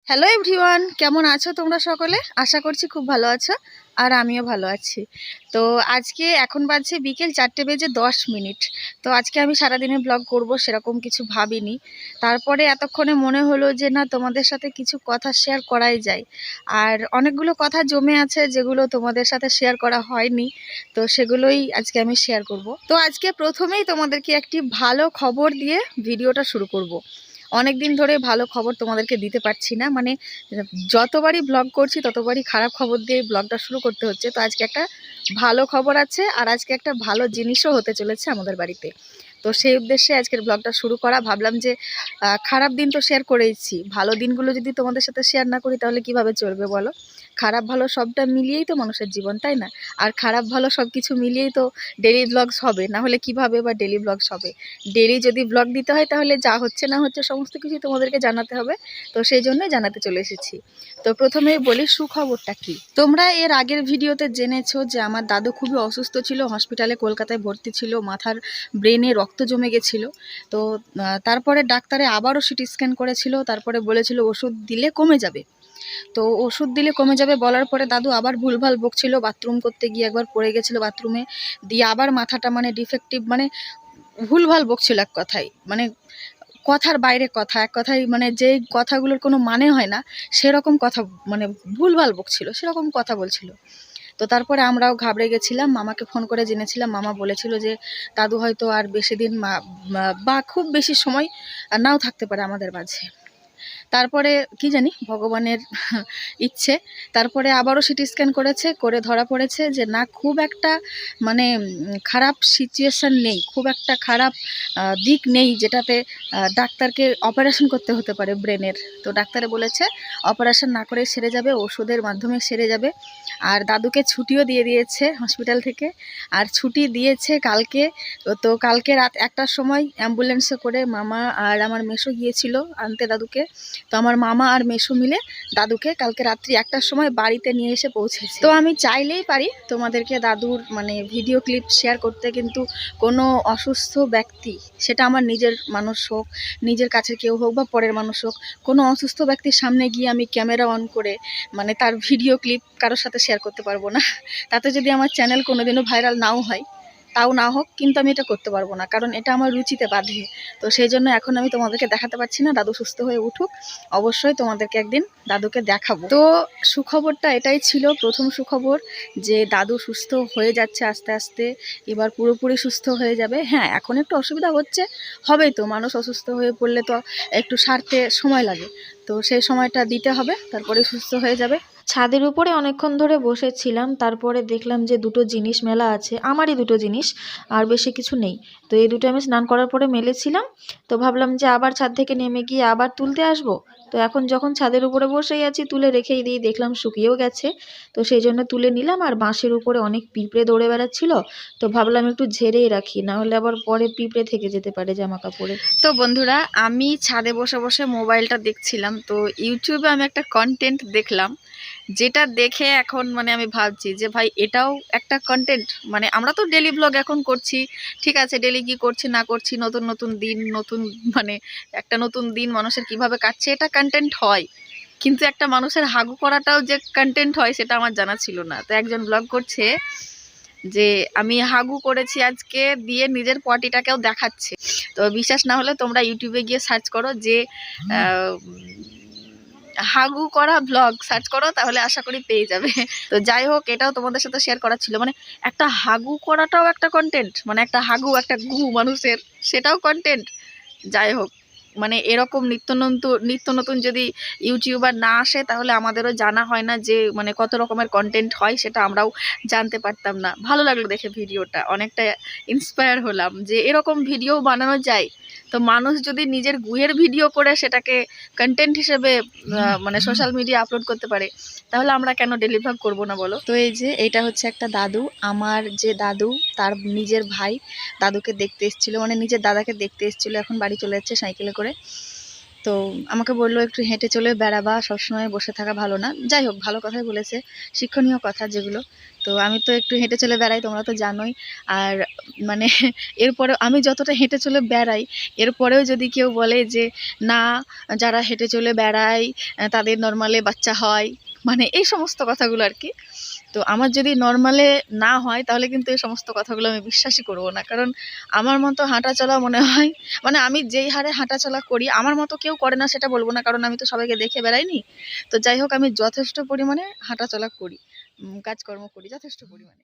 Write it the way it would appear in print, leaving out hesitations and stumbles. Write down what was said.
Hello everyone, কেমন আছো তোমরা সকলে? আশা করছি খুব ভালো আছো আর আমিও ভালো আছি। তো আজকে এখন বাজছে বিকেল 4:10। তো আজকে আমি সারাদিনে ব্লগ করব সেরকম কিছু ভাবিনি। তারপরে এতক্ষণে মনে হলো যে না, তোমাদের সাথে কিছু কথা শেয়ার করাই যায়। আর অনেকগুলো কথা জমে আছে যেগুলো তোমাদের সাথে শেয়ার করা হয়নি, তো সেগুলোই আজকে আমি শেয়ার করব। তো আজকে প্রথমেই তোমাদেরকে একটি ভালো খবর দিয়ে ভিডিওটা শুরু করব। অনেক দিন ধরে ভালো খবর তোমাদেরকে দিতে পারছি না, মানে যতবারই ব্লগ করছি ততবারই খারাপ খবর দিয়ে ব্লগটা শুরু করতে হচ্ছে। তো আজকে একটা ভালো খবর আছে, আর আজকে একটা ভালো জিনিসও হতে চলেছে আমাদের বাড়িতে। তো সেই উদ্দেশ্যে আজকের ব্লগটা শুরু করা। ভাবলাম যে খারাপ দিন তো শেয়ার করেইছি, ভালো দিনগুলো যদি তোমাদের সাথে শেয়ার না করি তাহলে কিভাবে চলবে বলো? খারাপ ভালো সবটা মিলিয়েই তো মানুষের জীবন, তাই না? আর খারাপ ভালো সব কিছু মিলিয়েই তো ডেলি ব্লগস হবে, না হলে কিভাবে বা ডেলি ব্লগস হবে? ডেলি যদি ব্লগ দিতে হয় তাহলে যা হচ্ছে না হচ্ছে সমস্ত কিছু তোমাদেরকে জানাতে হবে। তো সেই জন্যই জানাতে চলে এসেছি। তো প্রথমেই বলি সুখবরটা কি। তোমরা এর আগের ভিডিওতে জেনেছো যে আমার দাদু খুবই অসুস্থ ছিল, হসপিটালে কলকাতায় ভর্তি ছিল, মাথার ব্রেনে রক্ত জমে গেছিল। তো তারপরে ডাক্তারে আবারও সিটি স্ক্যান করেছিল, তারপরে বলেছিল ওষুধ দিলে কমে যাবে। তো ওষুধ দিলে কমে যাবে বলার পরে দাদু আবার ভুলভাল বকছিল, বাথরুম করতে গিয়ে একবার পড়ে গেছিল বাথরুমে, দিয়ে আবার মাথাটা মানে ডিফেক্টিভ, মানে ভুলভাল বকছিল এক কথায়, মানে কথার বাইরে কথা, এক কথায় মানে যেই কথাগুলোর কোনো মানে হয় না সেরকম কথা, মানে ভুলভাল বকছিল, সেরকম কথা বলছিল। তো তারপরে আমরাও ঘাবড়ে গেছিলাম, মামাকে ফোন করে জেনেছিলাম। মামা বলেছিল যে দাদু হয়তো আর বেশি দিন বা খুব বেশি সময় নাও থাকতে পারে আমাদের মাঝে। তারপরে কি জানি ভগবানের ইচ্ছে, তারপরে আবারও সিটি স্ক্যান করেছে, করে ধরা পড়েছে যে না, খুব একটা মানে খারাপ সিচুয়েশান নেই, খুব একটা খারাপ দিক নেই যেটাতে ডাক্তারকে অপারেশন করতে হতে পারে ব্রেনের। তো ডাক্তারে বলেছে অপারেশন না করে সেরে যাবে, ওষুধের মাধ্যমে সেরে যাবে। আর দাদুকে ছুটিও দিয়ে দিয়েছে হসপিটাল থেকে, আর ছুটি দিয়েছে কালকে। তো কালকে রাত 1টার সময় অ্যাম্বুলেন্সে করে মামা আর আমার মেসো গিয়েছিল আনতে দাদুকে। তো আমার মামা আর মেসো মিলে দাদুকে কালকে রাত্রি 1টার সময় বাড়িতে নিয়ে এসে পৌঁছেছে। তো আমি চাইলেই পারি তোমাদেরকে দাদুর মানে ভিডিও ক্লিপ শেয়ার করতে, কিন্তু কোনো অসুস্থ ব্যক্তি, সেটা আমার নিজের মানুষ হোক, নিজের কাছের কেউ হোক বা পরের মানুষ হোক, কোনো অসুস্থ ব্যক্তির সামনে গিয়ে আমি ক্যামেরা অন করে মানে তার ভিডিও ক্লিপ কারোর সাথে শেয়ার করতে পারবো না। তাতে যদি আমার চ্যানেল কোনোদিনও ভাইরাল নাও হয়, তাও না হোক, কিন্তু আমি এটা করতে পারবো না, কারণ এটা আমার রুচিতে বাধে। তো সেই জন্য এখন আমি তোমাদেরকে দেখাতে পারছি না। দাদু সুস্থ হয়ে উঠুক, অবশ্যই তোমাদেরকে একদিন দাদুকে দেখাবো। তো সুখবরটা এটাই ছিল, প্রথম সুখবর, যে দাদু সুস্থ হয়ে যাচ্ছে আস্তে আস্তে, এবার পুরোপুরি সুস্থ হয়ে যাবে। হ্যাঁ, এখন একটু অসুবিধা হচ্ছে, হবেই তো, মানুষ অসুস্থ হয়ে পড়লে তো একটু সারতে সময় লাগে, তো সেই সময়টা দিতে হবে, তারপরে সুস্থ হয়ে যাবে। ছাদের উপরে অনেকক্ষণ ধরে বসেছিলাম, তারপরে দেখলাম যে দুটো জিনিস মেলা আছে, আমারই দুটো জিনিস, আর বেশি কিছু নেই। তো এই দুটো আমি স্নান করার পরে মেলেছিলাম। তো ভাবলাম যে আবার ছাদ থেকে নেমে গিয়ে আবার তুলতে আসবো। তো এখন যখন ছাদের উপরে বসেই আছি, তুলে রেখেই দিই, দেখলাম শুকিয়েও গেছে। তো সেই জন্য তুলে নিলাম। আর বাঁশের উপরে অনেক পিঁপড়ে দৌড়ে বেড়াচ্ছিল, তো ভাবলাম একটু ঝেড়েই রাখি, না হলে আবার পরে পিঁপড়ে থেকে যেতে পারে জামা কাপড়ে। তো বন্ধুরা, আমি ছাদে বসে বসে মোবাইলটা দেখছিলাম, তো ইউটিউবে আমি একটা কন্টেন্ট দেখলাম, যেটা দেখে এখন মানে আমি ভাবছি যে ভাই, এটাও একটা কন্টেন্ট। মানে আমরা তো ডেলি ব্লগ এখন করছি, ঠিক আছে, ডেলি কি করছি না করছি, নতুন নতুন দিন, নতুন মানে একটা নতুন দিন মানুষের কিভাবে কাটছে, এটা কন্টেন্ট হয়। কিন্তু একটা মানুষের হাগু করাটাও যে কন্টেন্ট হয় সেটা আমার জানা ছিল না। তো একজন ব্লগ করছে যে আমি হাগু করেছি আজকে, দিয়ে নিজের পটিটাকেও দেখাচ্ছে। তো বিশ্বাস না হলে তোমরা ইউটিউবে গিয়ে সার্চ করো যে হাগু করা ব্লগ সার্চ করো, তাহলে আশা করি পেয়ে যাবে। তো যাই হোক, এটাও তোমাদের সাথে শেয়ার করার ছিল। মানে একটা হাগু করাটাও একটা কন্টেন্ট, মানে একটা হাগু, একটা গু মানুষের, সেটাও কন্টেন্ট। যাই হোক, মানে এরকম নিত্য নতুন যদি ইউটিউবার না আসে তাহলে আমাদেরও জানা হয় না যে মানে কত রকমের কন্টেন্ট হয়, সেটা আমরাও জানতে পারতাম না। ভালো লাগলো দেখে ভিডিওটা, অনেকটা ইন্সপায়ার হলাম যে এরকম ভিডিও বানানো যায়। তো মানুষ যদি নিজের গুয়ের ভিডিও করে সেটাকে কন্টেন্ট হিসেবে মানে সোশ্যাল মিডিয়া আপলোড করতে পারে, তাহলে আমরা কেন ডেলি ভ্লগ করবো না বলো? তো এই যে এটা হচ্ছে একটা দাদু, আমার যে দাদু তার নিজের ভাই দাদুকে দেখতে এসেছিল, মানে নিজের দাদাকে দেখতে এসেছিল, এখন বাড়ি চলে যাচ্ছে সাইকেলে করে। তো আমাকে বললো একটু হেঁটে চলে বেড়াবা, সবসময় বসে থাকা ভালো না। যাই হোক, ভালো কথাই বলেছে, শিক্ষণীয় কথা যেগুলো। তো আমি তো একটু হেঁটে চলে বেড়াই, তোমরা তো জানোই। আর মানে এরপরে আমি যতটা হেঁটে চলে বেড়াই, এরপরেও যদি কেউ বলে যে না, যারা হেঁটে চলে বেড়ায় তাদের নর্মালে বাচ্চা হয়, মানে এই সমস্ত কথাগুলো আর কি। তো আমার যদি নর্মালে না হয় তাহলে কিন্তু এই সমস্ত কথাগুলো আমি বিশ্বাসই করব না। কারণ আমার মতো হাঁটা চলা মনে হয়, মানে আমি যেই হারে হাঁটা চলা করি আমার মতো কেউ করে না সেটা বলবো না, কারণ আমি তো সবাইকে দেখে বেড়াইনি। তো যাই হোক, আমি যথেষ্ট পরিমাণে হাঁটা চলা করি, কাজকর্ম করি যথেষ্ট পরিমাণে।